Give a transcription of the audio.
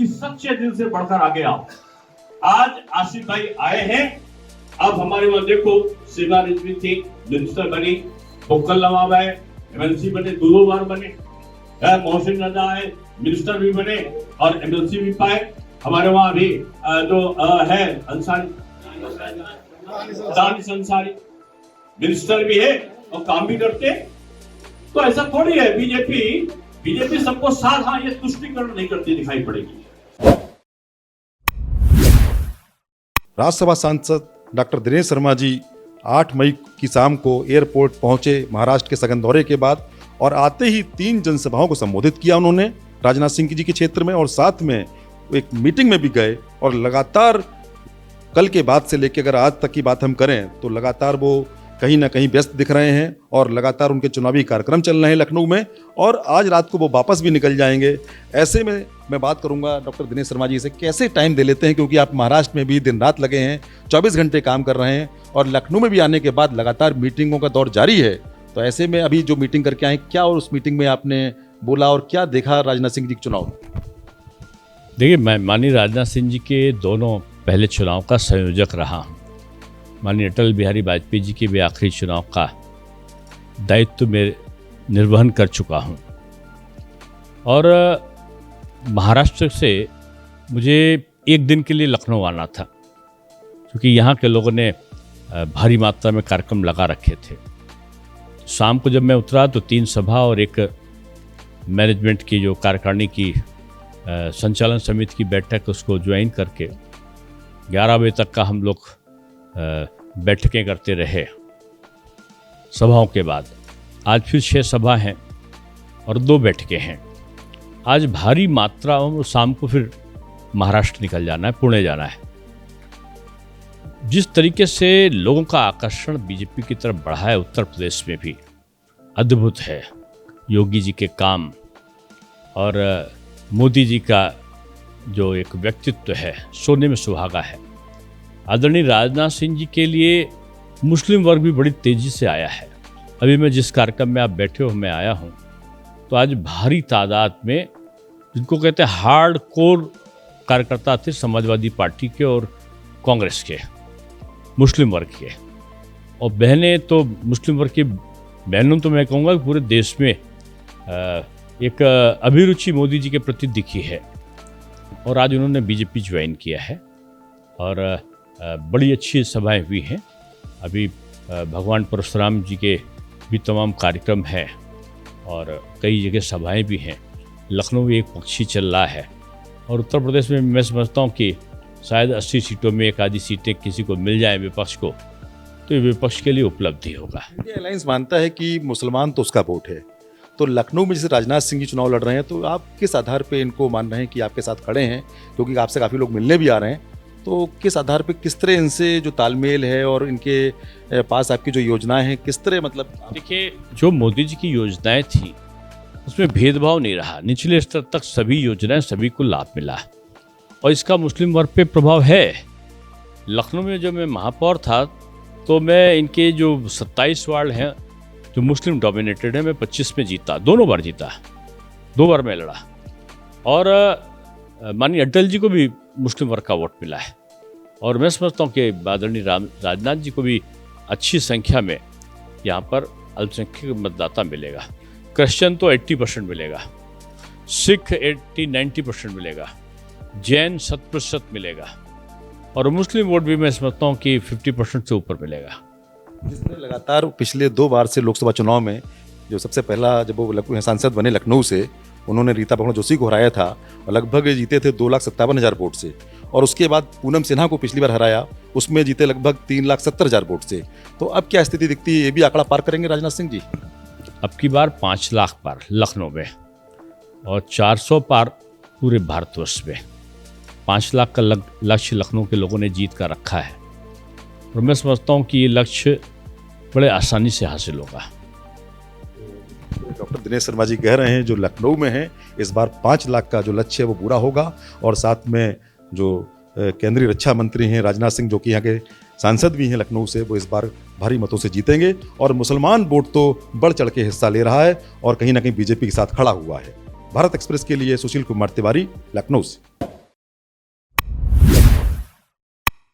कि सच्चे दिल से बढ़कर आगे आओ। आज आसिफ भाई आए हैं। अब हमारे वहां देखो, सीमा रिजवी थी, मिनिस्टर बनी, पोखल नवाब है, एमएलसी बने, 2 बार बने, मोहसिन रजा है, मिनिस्टर भी बने और एमएलसी भी पाए। हमारे वहां भी जो है अंसारी, दानिश अंसारी, मिनिस्टर भी है और काम भी करते। तो ऐसा थोड़ी है बीजेपी सबको साथ, हाँ, ये तुष्टिकरण नहीं करती दिखाई पड़ेगी। राज्यसभा सांसद डॉक्टर दिनेश शर्मा जी 8 मई की शाम को एयरपोर्ट पहुंचे महाराष्ट्र के सघन दौरे के बाद, और आते ही 3 जनसभाओं को संबोधित किया उन्होंने राजनाथ सिंह जी के क्षेत्र में, और साथ में एक मीटिंग में भी गए। और लगातार कल के बाद से लेकर अगर आज तक की बात हम करें तो लगातार वो कहीं ना कहीं व्यस्त दिख रहे हैं और लगातार उनके चुनावी कार्यक्रम चल रहे हैं लखनऊ में, और आज रात को वो वापस भी निकल जाएंगे। ऐसे में मैं बात करूंगा डॉक्टर दिनेश शर्मा जी से, कैसे टाइम दे लेते हैं, क्योंकि आप महाराष्ट्र में भी दिन रात लगे हैं, 24 घंटे काम कर रहे हैं, और लखनऊ में भी आने के बाद लगातार मीटिंगों का दौर जारी है। तो ऐसे में अभी जो मीटिंग करके आए, क्या और उस मीटिंग में आपने बोला और क्या देखा राजनाथ सिंह जी के चुनाव? देखिए, मैं माननीय राजनाथ सिंह जी के दोनों पहले चुनाव का संयोजक रहा हूँ। माननीय अटल बिहारी वाजपेयी जी के भी आखिरी चुनाव का दायित्व में निर्वहन कर चुका हूँ। और महाराष्ट्र से मुझे एक दिन के लिए लखनऊ आना था, क्योंकि यहाँ के लोगों ने भारी मात्रा में कार्यक्रम लगा रखे थे। शाम को जब मैं उतरा तो 3 सभा और एक मैनेजमेंट की जो कार्यकारिणी की संचालन समिति की बैठक, उसको ज्वाइन करके 11 बजे तक का हम लोग बैठकें करते रहे। सभाओं के बाद आज फिर 6 सभा हैं और 2 बैठकें हैं। आज भारी मात्रा में शाम को फिर महाराष्ट्र निकल जाना है, पुणे जाना है। जिस तरीके से लोगों का आकर्षण बीजेपी की तरफ बढ़ा है उत्तर प्रदेश में भी अद्भुत है। योगी जी के काम और मोदी जी का जो एक व्यक्तित्व है, सोने में सुहागा है। आदरणीय राजनाथ सिंह जी के लिए मुस्लिम वर्ग भी बड़ी तेज़ी से आया है। अभी मैं जिस कार्यक्रम में आप बैठे हो, मैं आया हूँ, तो आज भारी तादाद में जिनको कहते हैं हार्ड कोर कार्यकर्ता थे समाजवादी पार्टी के और कांग्रेस के, मुस्लिम वर्ग के, और बहनें तो मुस्लिम वर्ग की बहनों तो मैं कहूँगा कि पूरे देश में एक अभिरुचि मोदी जी के प्रति दिखी है। और आज उन्होंने बीजेपी ज्वाइन किया है और बड़ी अच्छी सभाएं हुई हैं। अभी भगवान परशुराम जी के भी तमाम कार्यक्रम हैं और कई जगह सभाएं भी हैं। लखनऊ में एक पक्षी चल रहा है और उत्तर प्रदेश में मैं समझता हूँ कि शायद 80 सीटों में एक आधी सीटें किसी को मिल जाए विपक्ष को, तो ये विपक्ष के लिए उपलब्धि होगा। इंडिया अलायंस मानता है कि मुसलमान तो उसका वोट है, तो लखनऊ में जैसे राजनाथ सिंह जी चुनाव लड़ रहे हैं, तो आप किस आधार पे इनको मान रहे हैं कि आपके साथ खड़े हैं, क्योंकि आपसे काफ़ी लोग मिलने भी आ रहे हैं, तो किस आधार पे, किस तरह इनसे जो तालमेल है और इनके पास आपकी जो योजनाएं हैं, किस तरह, मतलब देखिए, जो मोदी जी की योजनाएं थी उसमें भेदभाव नहीं रहा। निचले स्तर तक सभी योजनाएं सभी को लाभ मिला और इसका मुस्लिम वर्ग पे प्रभाव है। लखनऊ में जब मैं महापौर था तो मैं इनके जो 27 वार्ड हैं जो मुस्लिम डोमिनेटेड है, मैं 25 में जीता, दोनों बार जीता, 2 बार मैं लड़ा। और माननीय अटल जी को भी मुस्लिम वर्ग का वोट मिला है और मैं समझता हूँ कि आदरणीय राजनाथ जी को भी अच्छी संख्या में यहाँ पर अल्पसंख्यक मतदाता मिलेगा। क्रिश्चियन तो 80% मिलेगा, सिख 80-90% मिलेगा, जैन 7% मिलेगा और मुस्लिम वोट भी मैं समझता हूँ कि 50% से ऊपर मिलेगा। जिसने लगातार पिछले 2 बार से लोकसभा चुनाव में, जो सबसे पहला जब वो सांसद बने लखनऊ से, उन्होंने रीता बहुगुणा जोशी को हराया था और लगभग जीते थे 2,57,000 वोट से, और उसके बाद पूनम सिन्हा को पिछली बार हराया, उसमें जीते लगभग 3,70,000 वोट से। तो अब क्या स्थिति दिखती है, ये भी आंकड़ा पार करेंगे राजनाथ सिंह जी? अब की बार 5 लाख पार लखनऊ में और 400 पार पूरे भारतवर्ष में। 5 लाख का लक्ष्य लखनऊ के लोगों ने जीत का रखा है और मैं समझता हूँ कि ये लक्ष्य बड़े आसानी से हासिल होगा। डॉक्टर दिनेश शर्मा जी कह रहे हैं जो लखनऊ में है इस बार 5 लाख का जो लक्ष्य है वो पूरा होगा, और साथ में जो केंद्रीय रक्षा मंत्री हैं राजनाथ सिंह, जो कि यहाँ के सांसद भी हैं लखनऊ से, वो इस बार भारी मतों से जीतेंगे और मुसलमान वोट तो बढ़ चढ़ के हिस्सा ले रहा है और कहीं ना कहीं बीजेपी के साथ खड़ा हुआ है। भारत एक्सप्रेस के लिए सुशील कुमार तिवारी, लखनऊ से।